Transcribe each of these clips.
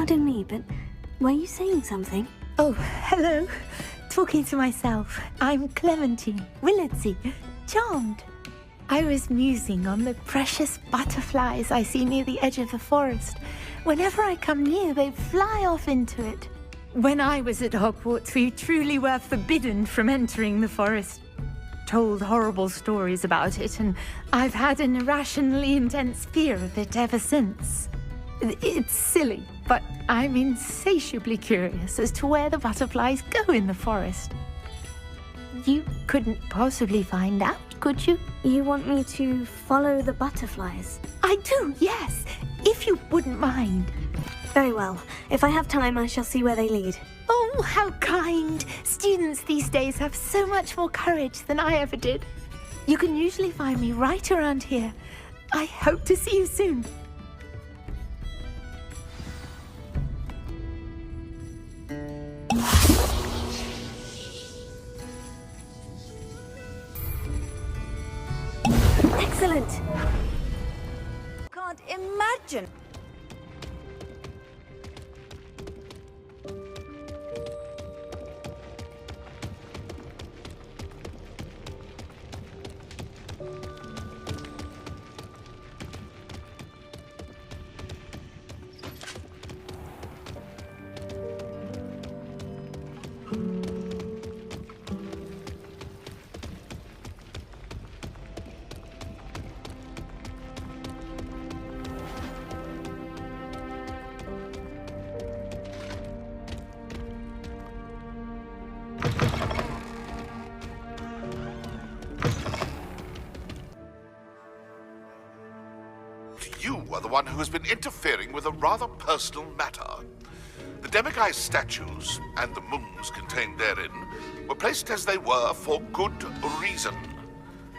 Pardon me, but were you saying something? Oh, hello. Talking to myself. I'm Clementine, Willardsey, charmed. I was musing on the precious butterflies I see near the edge of the forest. Whenever I come near, they fly off into it. When I was at Hogwarts, we truly were forbidden from entering the forest. Told horrible stories about it, and I've had an irrationally intense fear of it ever since. It's silly, but I'm insatiably curious as to where the butterflies go in the forest. You couldn't possibly find out, could you? You want me to follow the butterflies? I do, yes, if you wouldn't mind. Very well. If I have time, I shall see where they lead. Oh, how kind! Students these days have so much more courage than I ever did. You can usually find me right around here. I hope to see you soon. Excellent! Can't imagine. You are the one who has been interfering with a rather personal matter. The Demiguise statues and the moons contained therein were placed as they were for good reason.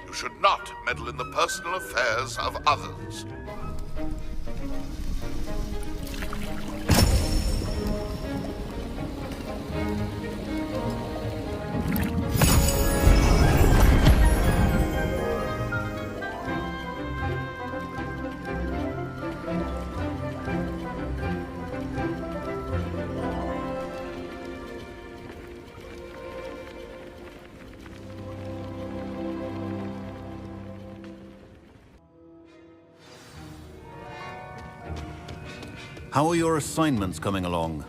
You should not meddle in the personal affairs of others. How are your assignments coming along?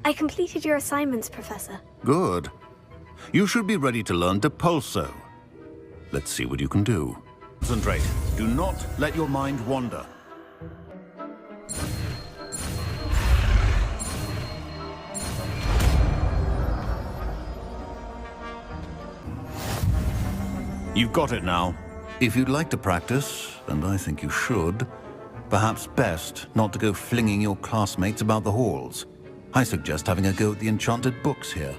I completed your assignments, Professor. Good. You should be ready to learn Depulso. Let's see what you can do. Concentrate. Do not let your mind wander. You've got it now. If you'd like to practice, and I think you should, perhaps best not to go flinging your classmates about the halls. I suggest having a go at the enchanted books here.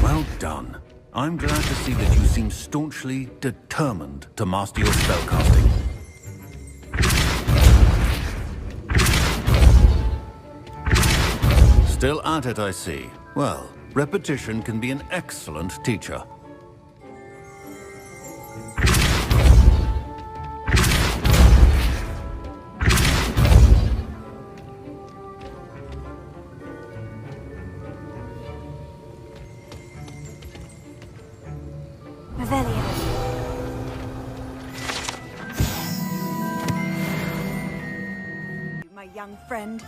Well done. I'm glad to see that you seem staunchly determined to master your spellcasting. Still at it, I see. Well, repetition can be an excellent teacher. Revelio. My young friend.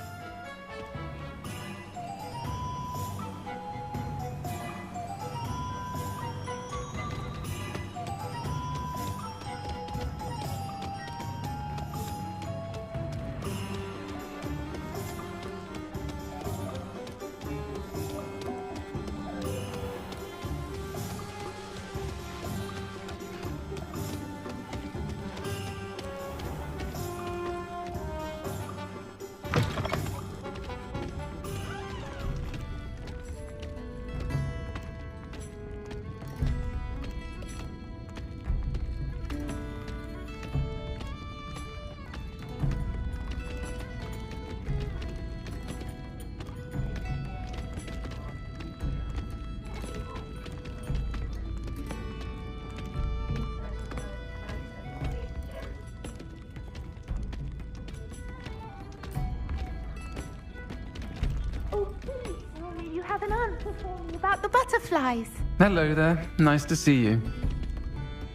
inform me about the butterflies. Hello there. Nice to see you.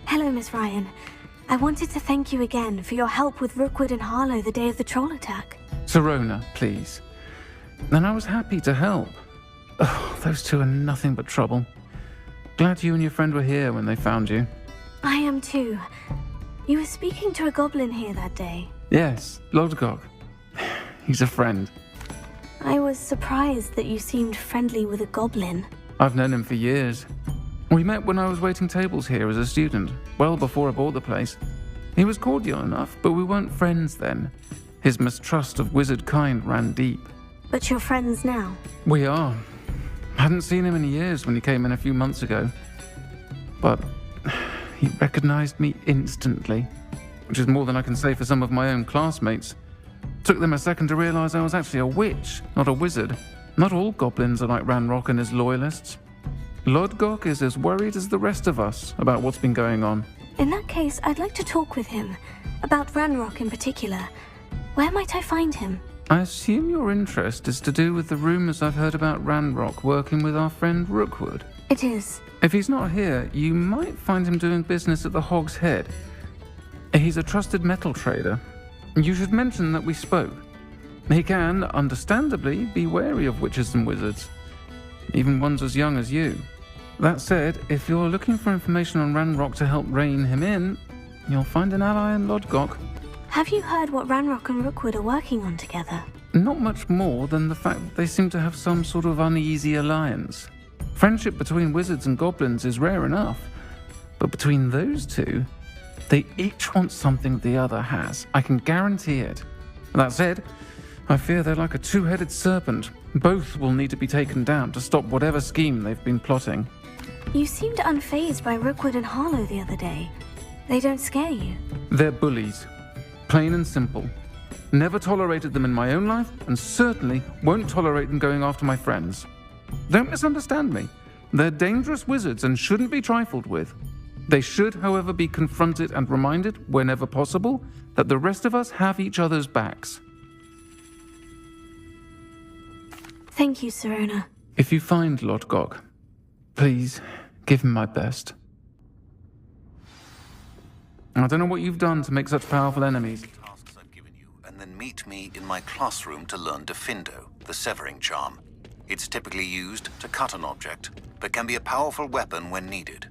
Hello, Miss Ryan. I wanted to thank you again for your help with Rookwood and Harlow the day of the troll attack. Sirona, please. And I was happy to help. Oh, those two are nothing but trouble. Glad you and your friend were here when they found you. I am too. You were speaking to a goblin here that day. Yes, Lodgok. He's a friend. I was surprised that you seemed friendly with a goblin. I've known him for years. We met when I was waiting tables here as a student, well before I bought the place. He was cordial enough, but we weren't friends then. His mistrust of wizard kind ran deep. But you're friends now. We are. Hadn't seen him in years when he came in a few months ago. But he recognized me instantly, which is more than I can say for some of my own classmates. Took them a second to realize I was actually a witch, not a wizard. Not all goblins are like Ranrock and his loyalists. Lodgok is as worried as the rest of us about what's been going on. In that case, I'd like to talk with him. About Ranrock in particular. Where might I find him? I assume your interest is to do with the rumors I've heard about Ranrock working with our friend Rookwood. It is. If he's not here, you might find him doing business at the Hog's Head. He's a trusted metal trader. You should mention that we spoke. He can, understandably, be wary of witches and wizards, even ones as young as you. That said, if you're looking for information on Ranrock to help rein him in, you'll find an ally in Lodgok. Have you heard what Ranrock and Rookwood are working on together? Not much more than the fact that they seem to have some sort of uneasy alliance. Friendship between wizards and goblins is rare enough, but between those two, they each want something the other has. I can guarantee it. That said, I fear they're like a two-headed serpent. Both will need to be taken down to stop whatever scheme they've been plotting. You seemed unfazed by Rookwood and Harlow the other day. They don't scare you. They're bullies. Plain and simple. Never tolerated them in my own life, and certainly won't tolerate them going after my friends. Don't misunderstand me. They're dangerous wizards and shouldn't be trifled with. They should, however, be confronted and reminded, whenever possible, that the rest of us have each other's backs. Thank you, Sirona. If you find Lodgok, please give him my best. I don't know what you've done to make such powerful enemies. Tasks I've given you, and then meet me in my classroom to learn Defindo, the severing charm. It's typically used to cut an object, but can be a powerful weapon when needed.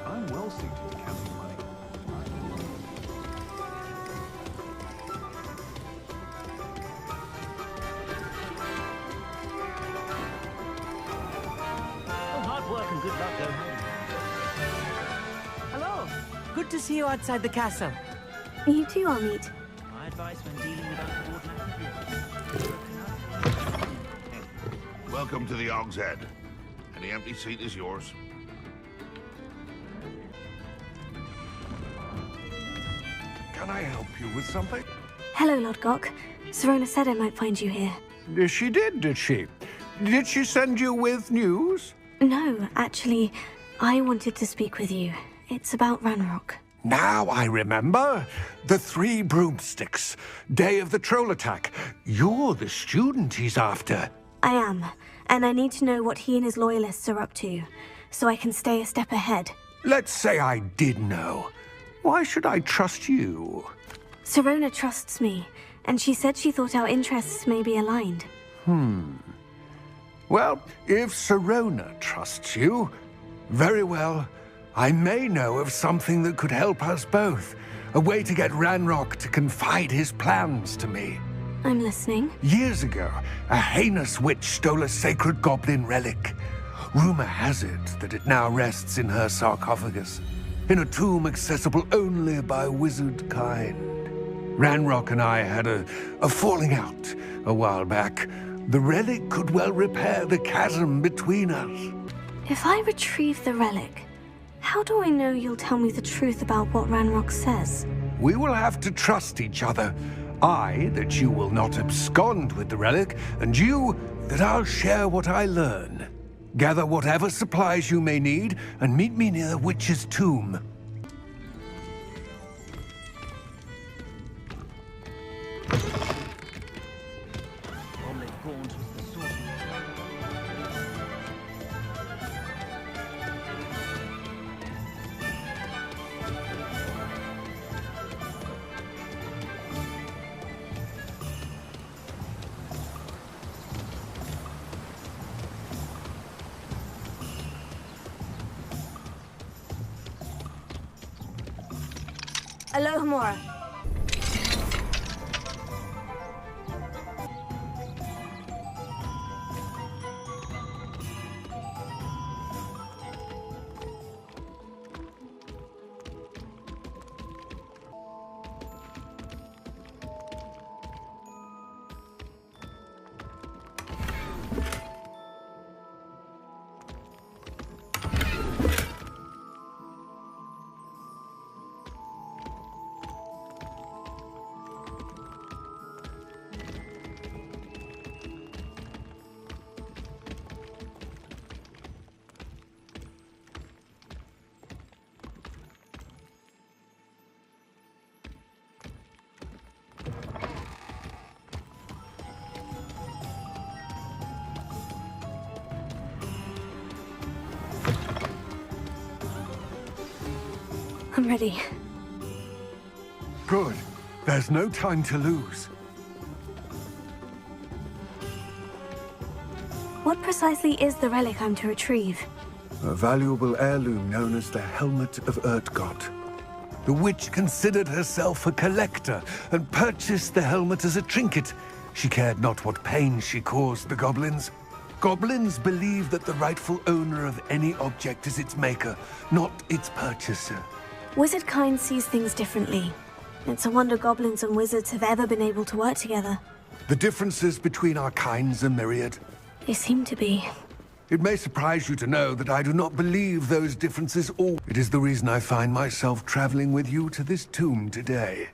I'm well suited to counting money. Hard work and good luck go home. Hello. Good to see you outside the castle. You too, Amit. My advice when dealing with uncoordinated. Welcome to the Hog's Head. Any empty seat is yours. Can I help you with something? Hello, Lodgok. Sirona said I might find you here. She did she? Did she send you with news? No, actually, I wanted to speak with you. It's about Ranrock. Now I remember. The 3 broomsticks. Day of the troll attack. You're the student he's after. I am, and I need to know what he and his loyalists are up to, so I can stay a step ahead. Let's say I did know. Why should I trust you? Sirona trusts me, and she said she thought our interests may be aligned. Well, if Sirona trusts you, very well. I may know of something that could help us both. A way to get Ranrock to confide his plans to me. I'm listening. Years ago, a heinous witch stole a sacred goblin relic. Rumor has it that it now rests in her sarcophagus, in a tomb accessible only by wizard kind. Ranrock and I had a falling out a while back. The relic could well repair the chasm between us. If I retrieve the relic, how do I know you'll tell me the truth about what Ranrock says? We will have to trust each other. I, that you will not abscond with the relic, and you, that I'll share what I learn. Gather whatever supplies you may need, and meet me near the witch's tomb. gaunt as the sword. Alohomora. I'm ready. Good. There's no time to lose. What precisely is the relic I'm to retrieve? A valuable heirloom known as the Helmet of Urtkot. The witch considered herself a collector and purchased the helmet as a trinket. She cared not what pain she caused the goblins. Goblins believe that the rightful owner of any object is its maker, not its purchaser. Wizard kind sees things differently. It's a wonder goblins and wizards have ever been able to work together. The differences between our kinds are myriad. They seem to be. It may surprise you to know that I do not believe those differences all. It is the reason I find myself traveling with you to this tomb today.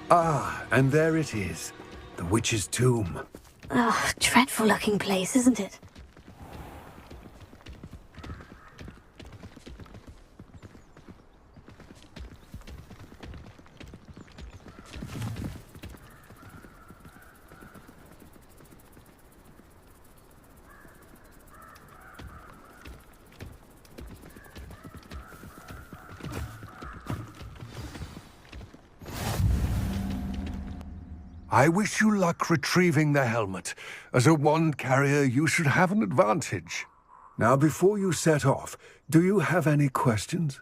Ah, and there it is. The witch's tomb. Ugh, dreadful looking place, isn't it? I wish you luck retrieving the helmet. As a wand carrier, you should have an advantage. Now, before you set off, do you have any questions?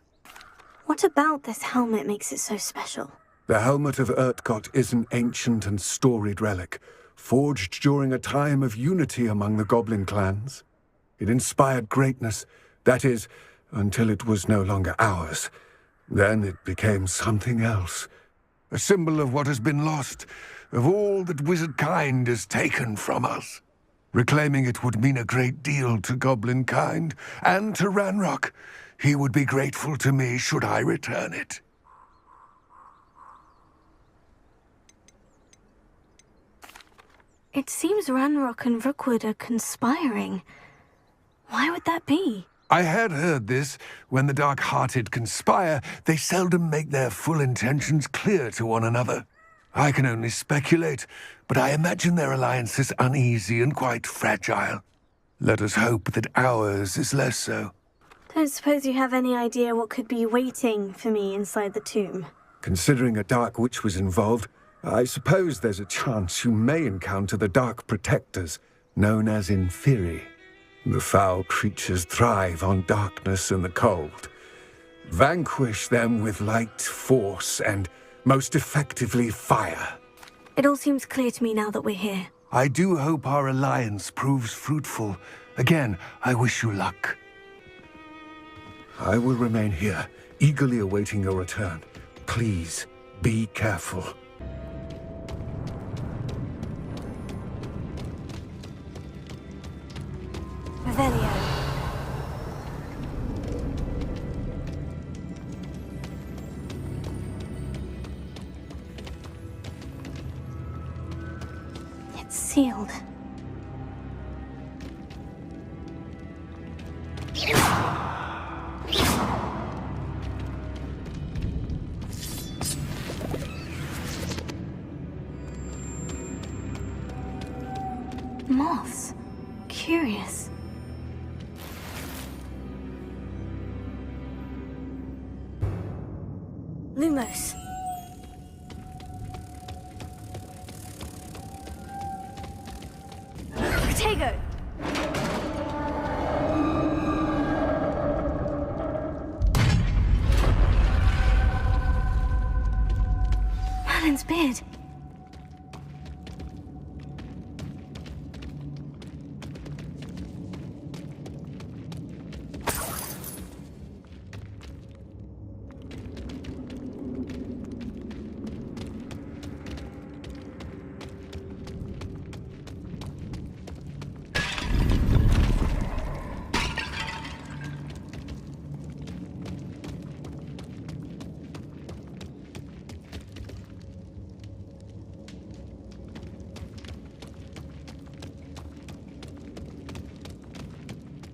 What about this helmet makes it so special? The Helmet of Urtkot is an ancient and storied relic, forged during a time of unity among the goblin clans. It inspired greatness, that is, until it was no longer ours. Then it became something else. A symbol of what has been lost, of all that wizard kind has taken from us. Reclaiming it would mean a great deal to goblin kind, and to Ranrock. He would be grateful to me should I return it. It seems Ranrock and Rookwood are conspiring. Why would that be? I had heard this. When the dark-hearted conspire, they seldom make their full intentions clear to one another. I can only speculate, but I imagine their alliance is uneasy and quite fragile. Let us hope that ours is less so. Don't suppose you have any idea what could be waiting for me inside the tomb? Considering a Dark Witch was involved, I suppose there's a chance you may encounter the Dark Protectors, known as Inferi. The foul creatures thrive on darkness and the cold. Vanquish them with light, force, and most effectively fire. It all seems clear to me now that we're here. I do hope our alliance proves fruitful. Again, I wish you luck. I will remain here, eagerly awaiting your return. Please, be careful. Revelio. It's sealed. Moths. Curious. Lumos. Protego. Merlin's beard.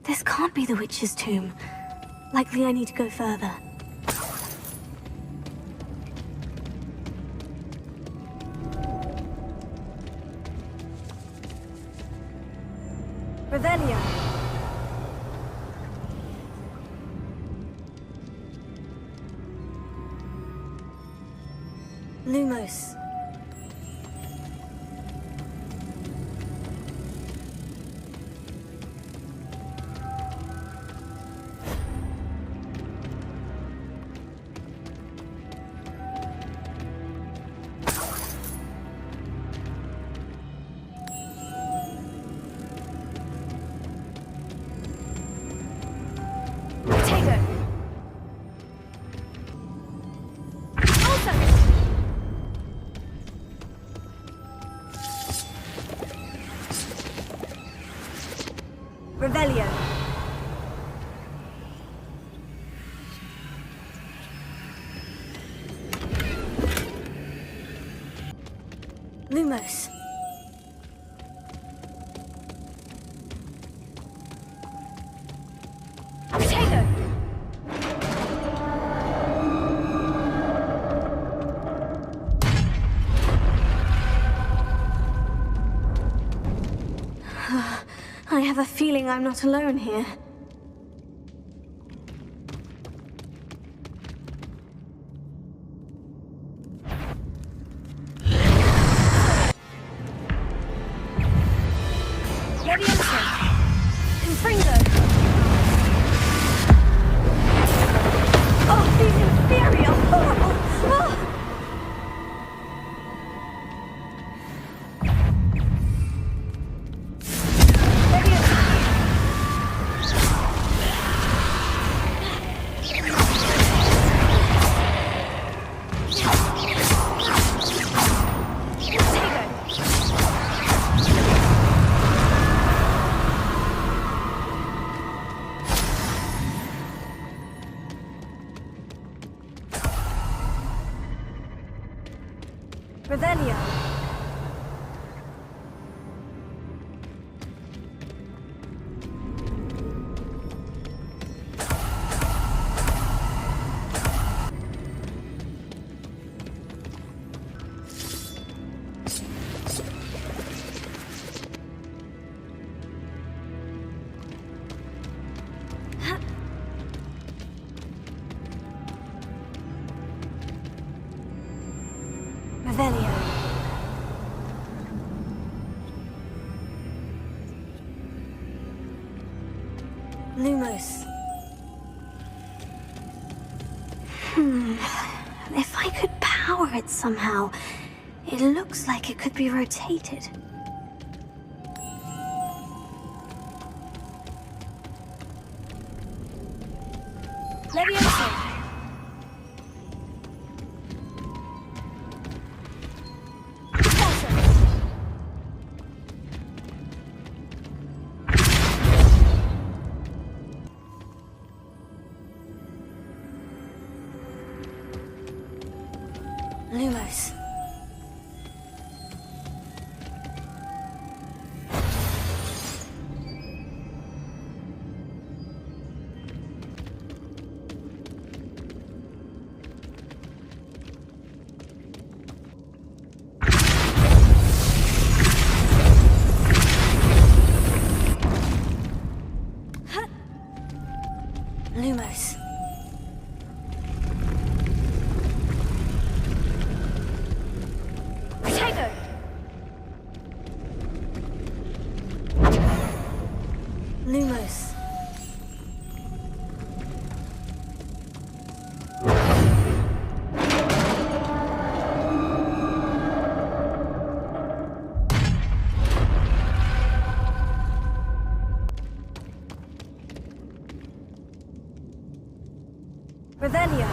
This can't be the witch's tomb. Likely I need to go further. Revelio. Lumos. Revelio. Lumos. Protego. I have a feeling I'm not alone here. Leviosa! Confringo! Oh, these inferi are horrible! Oh! Revelio. Revelio. Lumos. If I could power it somehow, it looks like it could be rotated. Leviosa. Lumos. Lumos. Potato. Lumos. Revelio.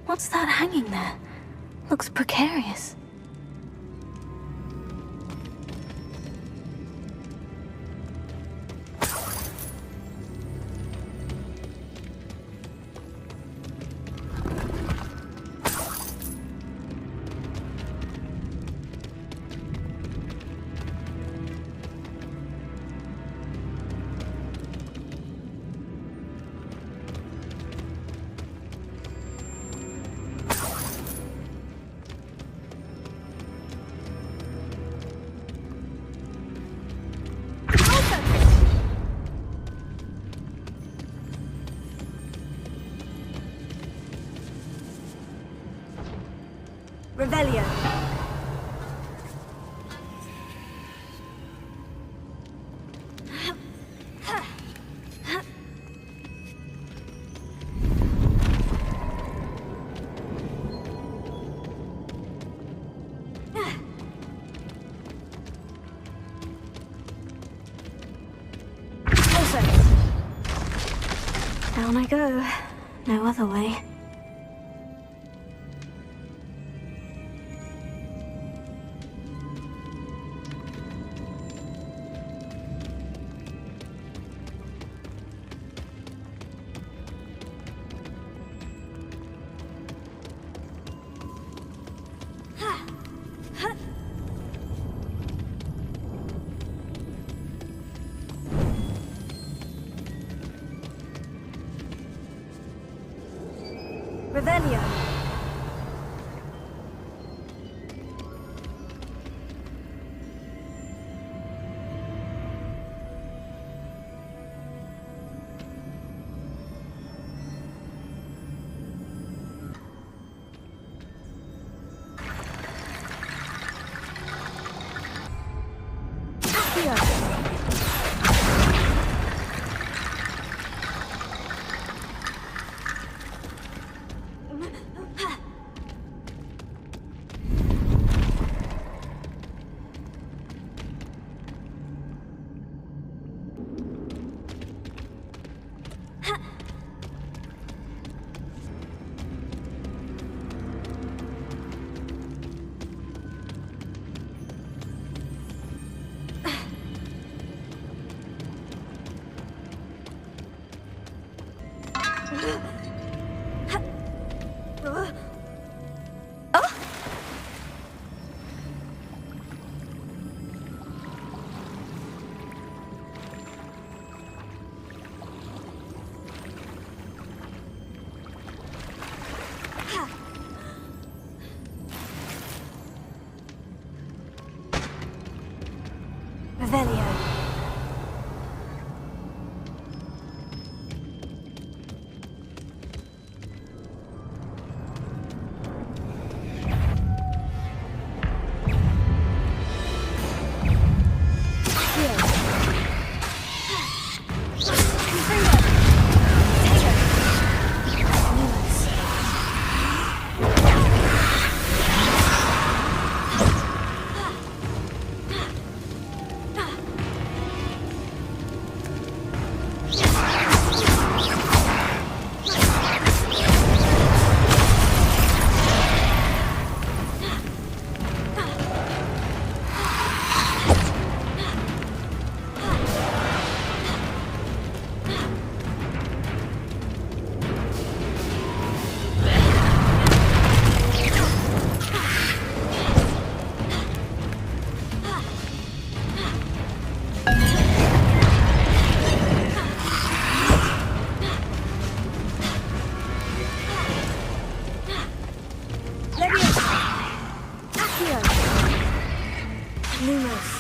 What's that hanging there? Looks precarious. Revelio. Down I go. No other way. Revelio. Revelio. Lumos.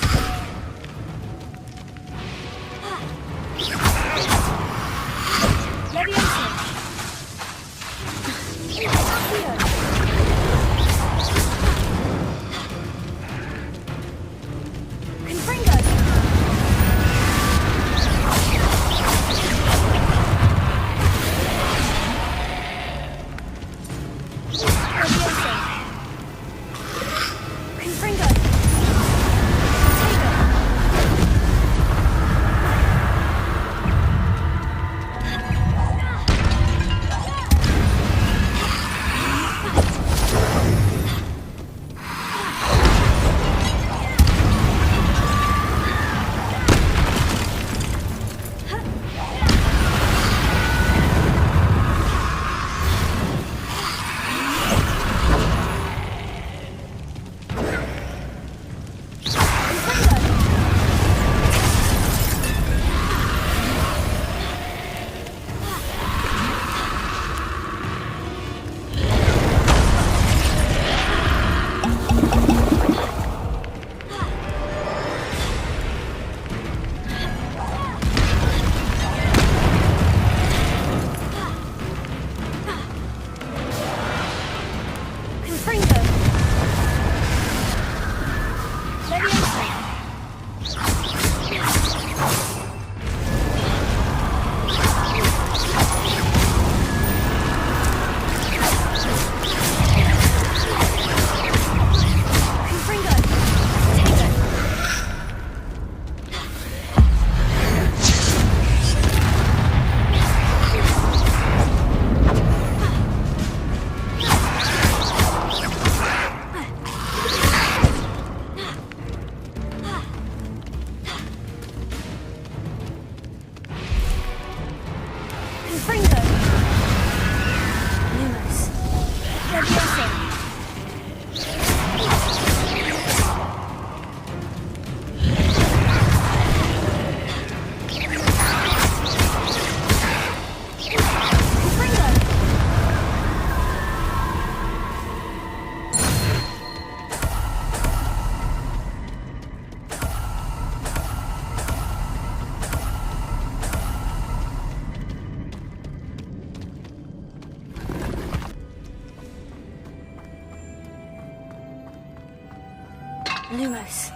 Lumos.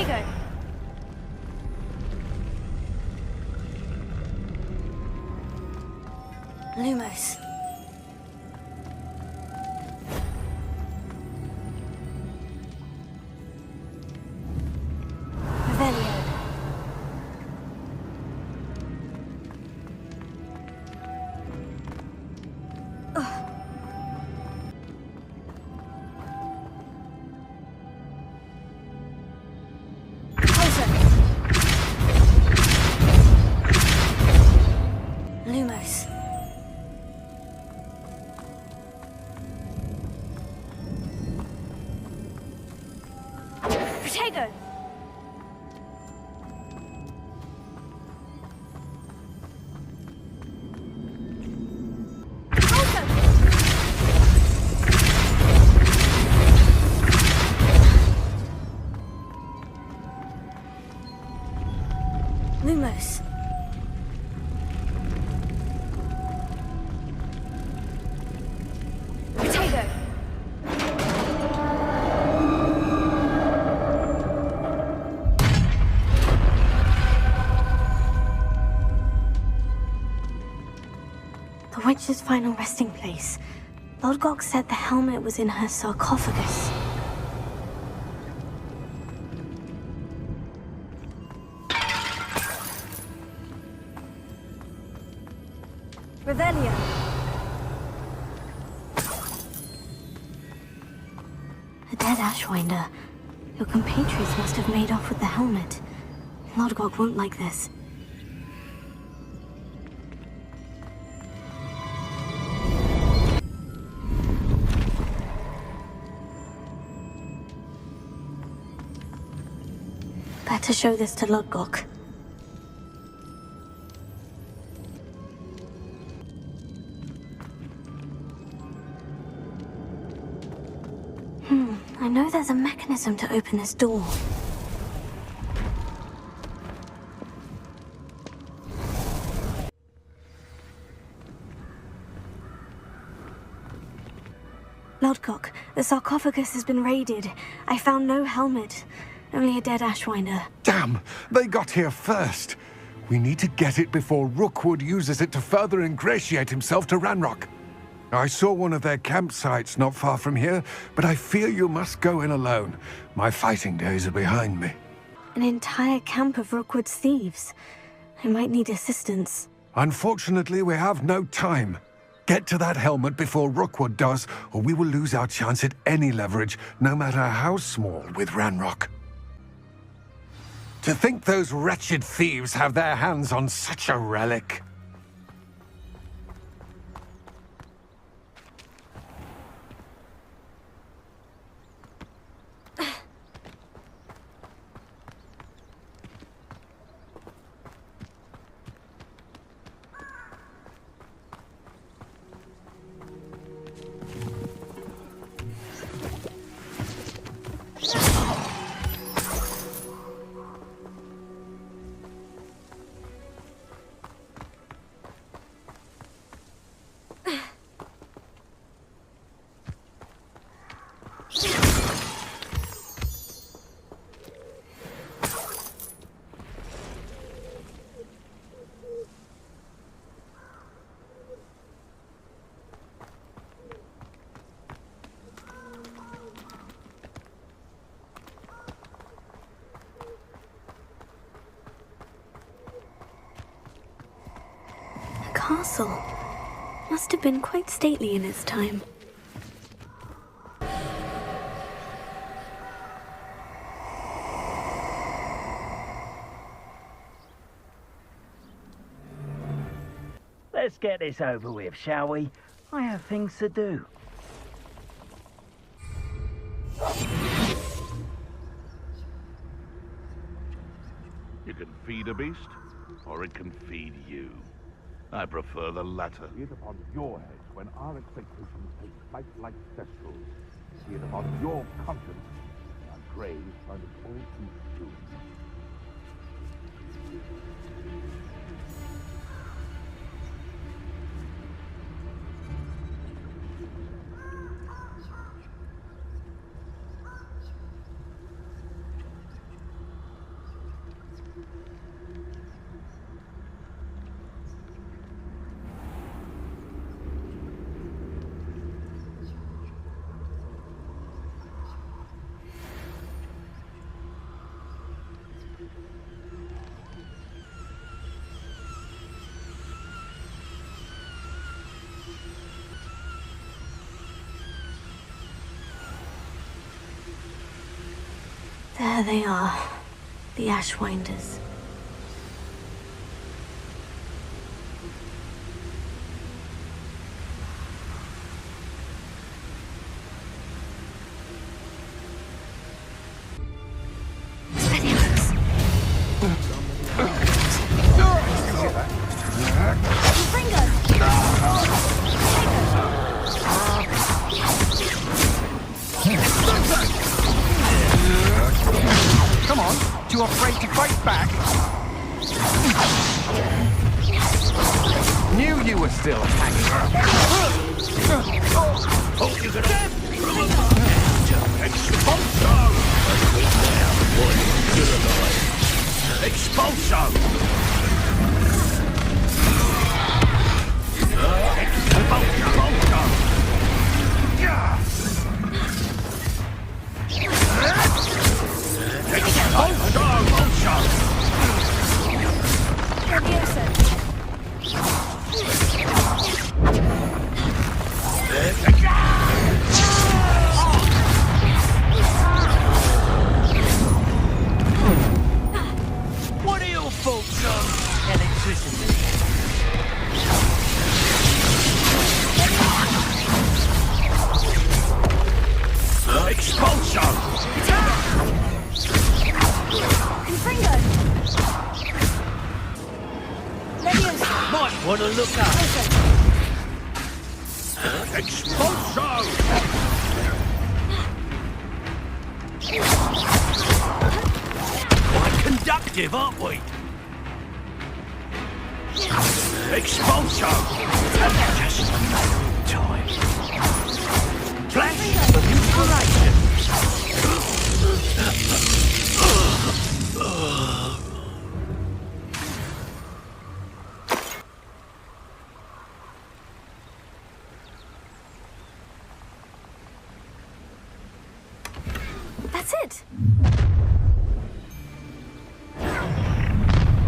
Tego. Lumos. Revelio. Lumos. Potato. The witch's final resting place. Lodgok said the helmet was in her sarcophagus. Revelio. A dead Ashwinder. Your compatriots must have made off with the helmet. Lodgok won't like this. Better show this to Lodgok. I know there's a mechanism to open this door. Lodgok, the sarcophagus has been raided. I found no helmet, only a dead Ashwinder. Damn! They got here first. We need to get it before Rookwood uses it to further ingratiate himself to Ranrock. I saw one of their campsites not far from here, but I fear you must go in alone. My fighting days are behind me. An entire camp of Rookwood's thieves. I might need assistance. Unfortunately, we have no time. Get to that helmet before Rookwood does, or we will lose our chance at any leverage, no matter how small, with Ranrock. To think those wretched thieves have their hands on such a relic. Castle. Must have been quite stately in its time. Let's get this over with, shall we? I have things to do. You can feed a beast, or it can feed you. I prefer the latter. Be it upon your head when our expectations take flight like thestrals. Be it upon your conscience when our graves find it all too soon. There they are, the Ashwinders. Come on, too afraid to fight back? still hanging around. Oh, you got Expulso! What are your thoughts on electricity? Expulso! Confringo! Might want to look up. Expulso! Quite conductive, aren't we? Expulso! Just a matter of time. Flash of inspiration. That's it!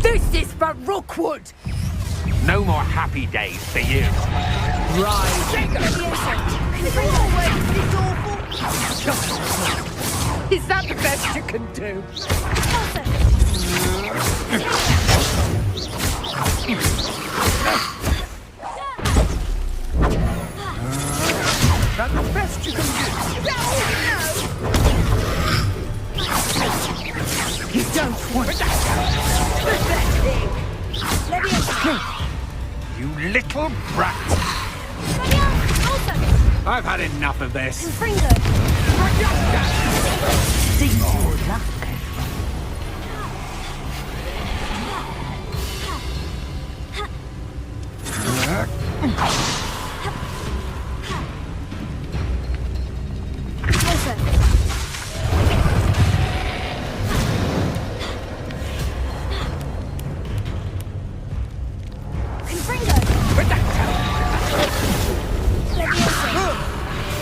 This is for Rookwood! No more happy days for you. Is that the best you can do? That's the best you can do. You don't want that. You little brat. I've had enough of this. Confringo! See your luck.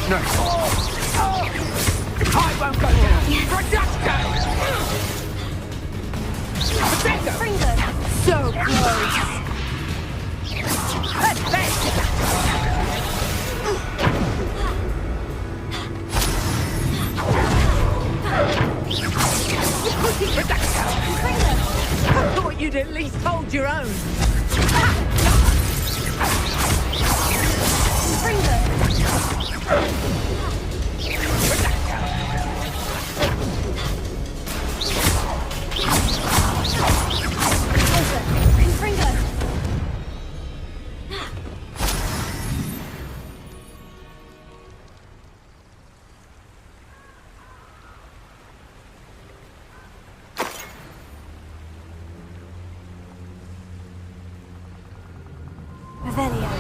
No. I won't go down. So close. I thought you'd at least hold your own. Revelio.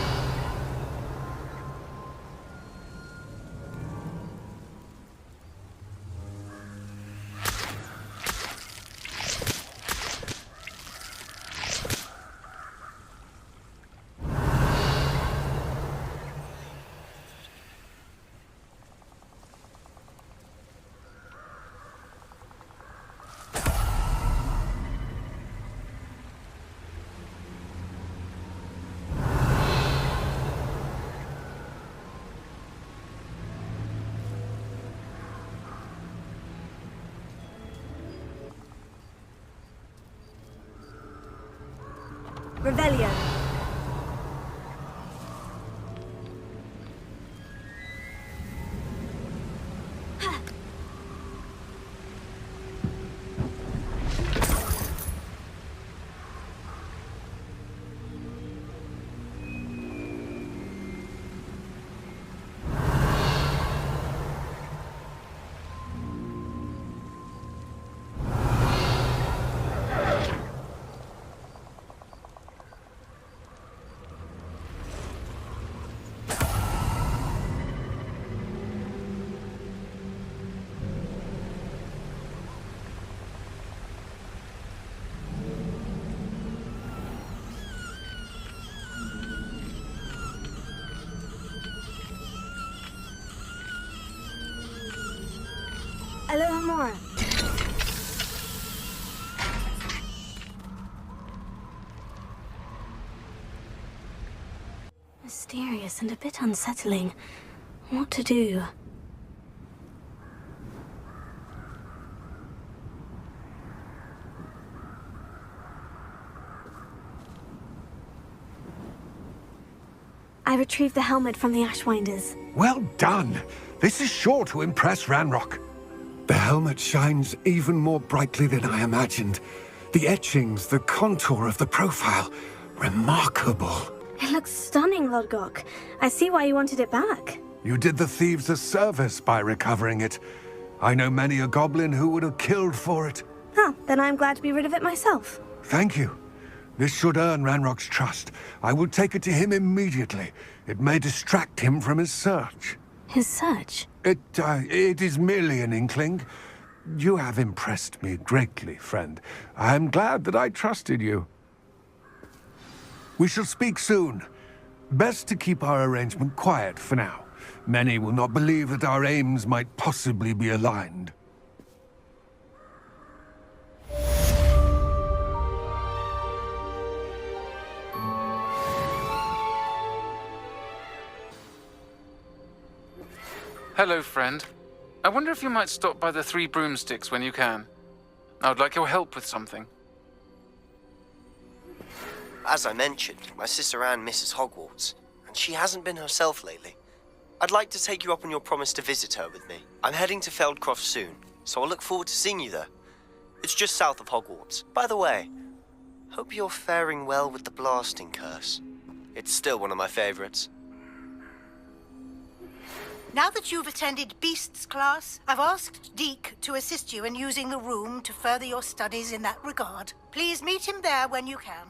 Revelio. Alohomora. Mysterious and a bit unsettling. What to do? I retrieved the helmet from the Ashwinders. Well done. This is sure to impress Ranrock. The helmet shines even more brightly than I imagined. The etchings, the contour of the profile. Remarkable. It looks stunning, Lodgok. I see why you wanted it back. You did the thieves a service by recovering it. I know many a goblin who would have killed for it. Huh, then I'm glad to be rid of it myself. Thank you. This should earn Ranrock's trust. I will take it to him immediately. It may distract him from his search. His search? It is merely an inkling. You have impressed me greatly, friend. I am glad that I trusted you. We shall speak soon. Best to keep our arrangement quiet for now. Many will not believe that our aims might possibly be aligned. Hello, friend. I wonder if you might stop by the Three Broomsticks when you can. I would like your help with something. As I mentioned, my sister Anne misses Hogwarts, and she hasn't been herself lately. I'd like to take you up on your promise to visit her with me. I'm heading to Feldcroft soon, so I'll look forward to seeing you there. It's just south of Hogwarts. By the way, hope you're faring well with the blasting curse. It's still one of my favorites. Now that you've attended Beasts class, I've asked Deke to assist you in using the room to further your studies in that regard. Please meet him there when you can.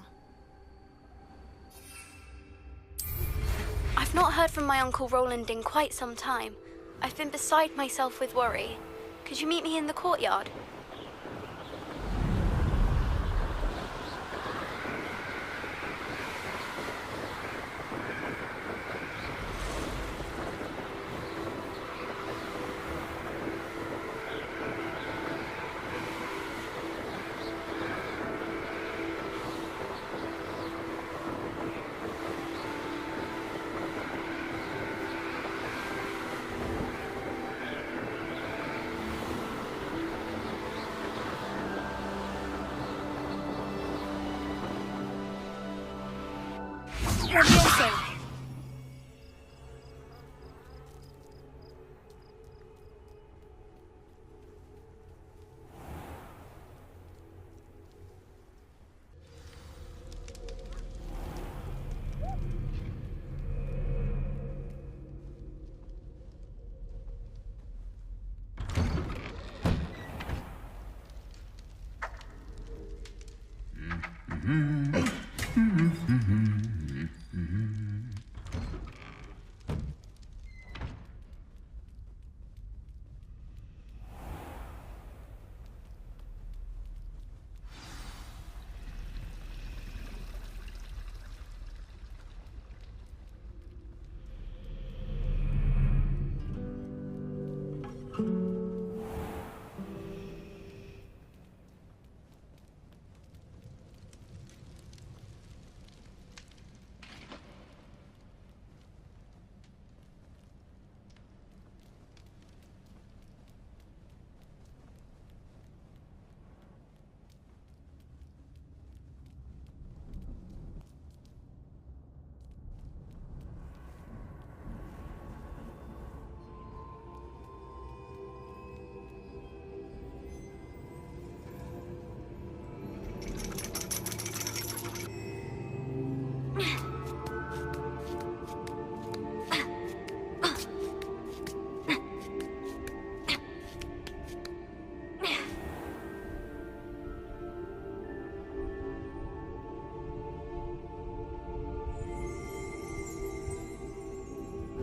I've not heard from my Uncle Roland in quite some time. I've been beside myself with worry. Could you meet me in the courtyard?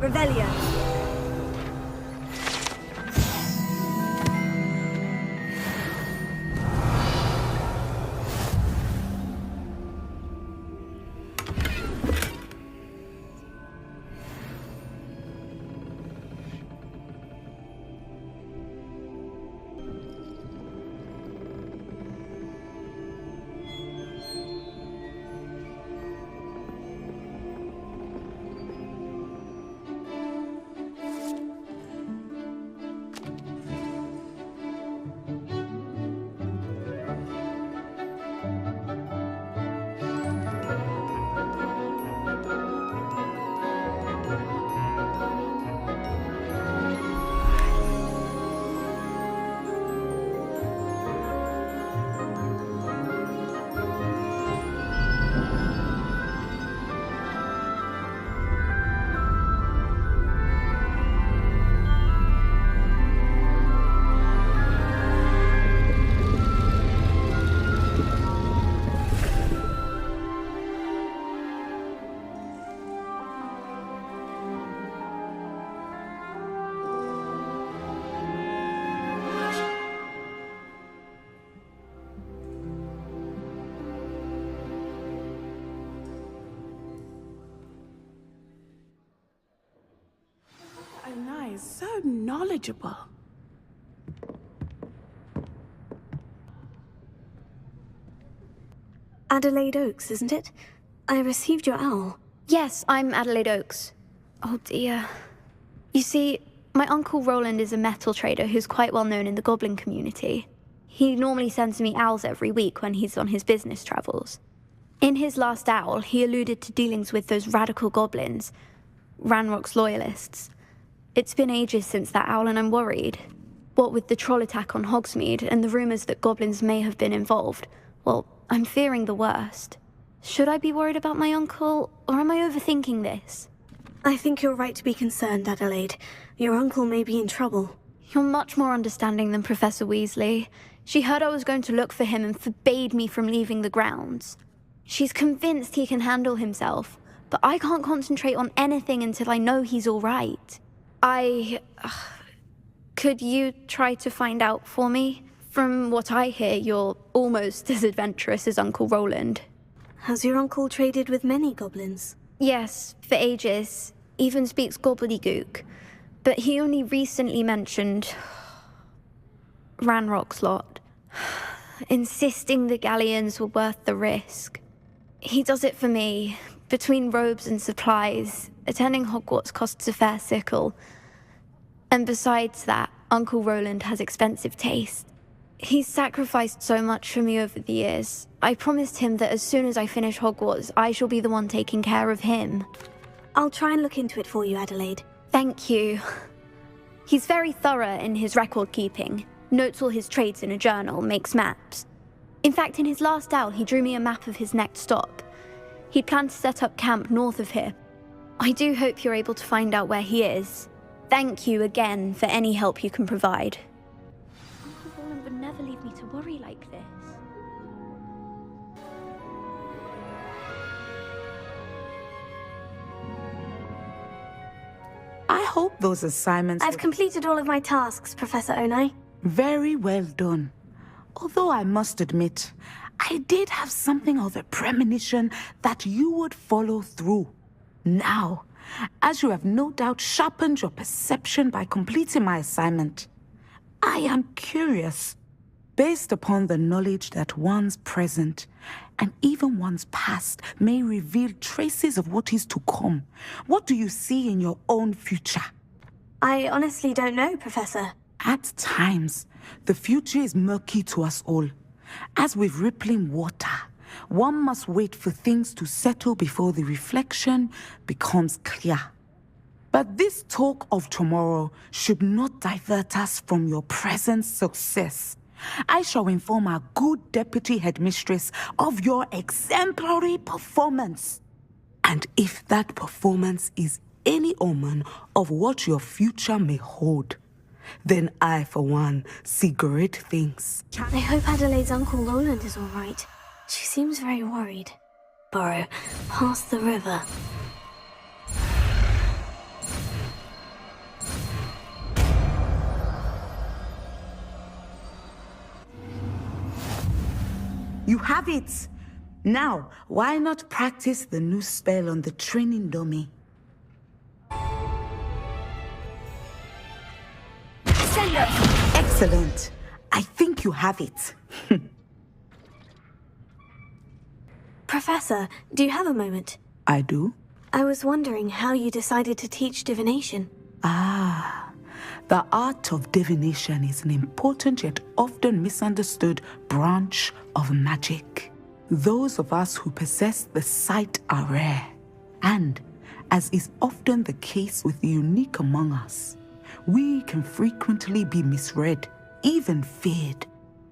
Revelio. is so knowledgeable. Adelaide Oaks, isn't it? I received your owl. Yes, I'm Adelaide Oaks. Oh dear. You see, my uncle Roland is a metal trader who's quite well known in the goblin community. He normally sends me owls every week when he's on his business travels. In his last owl, he alluded to dealings with those radical goblins, Ranrock's loyalists. It's been ages since that owl and I'm worried. What with the troll attack on Hogsmeade and the rumours that goblins may have been involved, well, I'm fearing the worst. Should I be worried about my uncle, or am I overthinking this? I think you're right to be concerned, Adelaide. Your uncle may be in trouble. You're much more understanding than Professor Weasley. She heard I was going to look for him and forbade me from leaving the grounds. She's convinced he can handle himself, but I can't concentrate on anything until I know he's all right. Could you try to find out for me? From what I hear, you're almost as adventurous as Uncle Roland. Has your uncle traded with many goblins? Yes, for ages. Even speaks gobbledygook. But he only recently mentioned Ranrock's lot, insisting the galleons were worth the risk. He does it for me. Between robes and supplies, attending Hogwarts costs a fair sickle. And besides that, Uncle Roland has expensive taste. He's sacrificed so much for me over the years. I promised him that as soon as I finish Hogwarts, I shall be the one taking care of him. I'll try and look into it for you, Adelaide. Thank you. He's very thorough in his record keeping. Notes all his trades in a journal, makes maps. In fact, in his last owl, he drew me a map of his next stop. He planned to set up camp north of here. I do hope you're able to find out where he is. Thank you again for any help you can provide. Uncle Roland would never leave me to worry like this. I hope those assignments... I've completed all of my tasks, Professor Onai. Very well done. Although I must admit, I did have something of a premonition that you would follow through. Now, as you have no doubt sharpened your perception by completing my assignment, I am curious, based upon the knowledge that one's present and even one's past may reveal traces of what is to come. What do you see in your own future? I honestly don't know, Professor. At times, the future is murky to us all. As with rippling water, one must wait for things to settle before the reflection becomes clear. But this talk of tomorrow should not divert us from your present success. I shall inform our good deputy headmistress of your exemplary performance. And if that performance is any omen of what your future may hold, then I, for one, see great things. I hope Adelaide's Uncle Roland is all right. She seems very worried. Burrow, past the river. You have it! Now, why not practice the new spell on the training dummy? Send it! Excellent. I think you have it. Professor, do you have a moment? I do? I was wondering how you decided to teach divination. The art of divination is an important yet often misunderstood branch of magic. Those of us who possess the sight are rare, and, as is often the case with the unique among us, we can frequently be misread, even feared.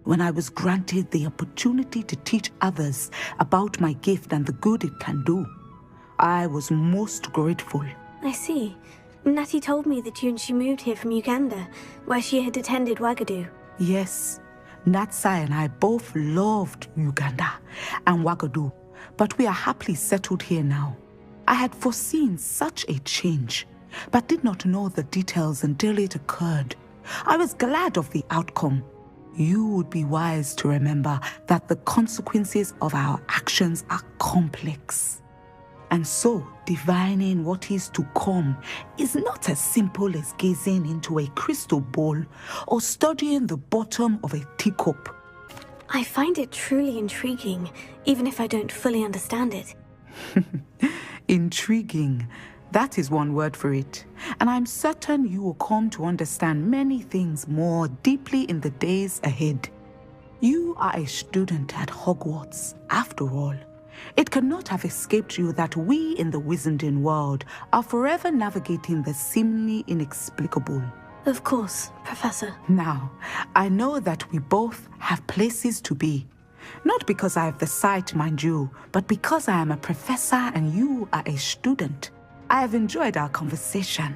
When I was granted the opportunity to teach others about my gift and the good it can do, I was most grateful. I see. Natty told me that you and she moved here from Uganda, where she had attended Wagadu. Yes, Natsai and I both loved Uganda and Wagadu, but we are happily settled here now. I had foreseen such a change, but did not know the details until it occurred. I was glad of the outcome. You would be wise to remember that the consequences of our actions are complex. And so, divining what is to come is not as simple as gazing into a crystal ball or studying the bottom of a teacup. I find it truly intriguing, even if I don't fully understand it. Intriguing. That is one word for it. And I'm certain you will come to understand many things more deeply in the days ahead. You are a student at Hogwarts, after all. It cannot have escaped you that we in the wizarding world are forever navigating the seemingly inexplicable. Of course, Professor. Now, I know that we both have places to be. Not because I have the sight, mind you, but because I am a professor and you are a student. I have enjoyed our conversation.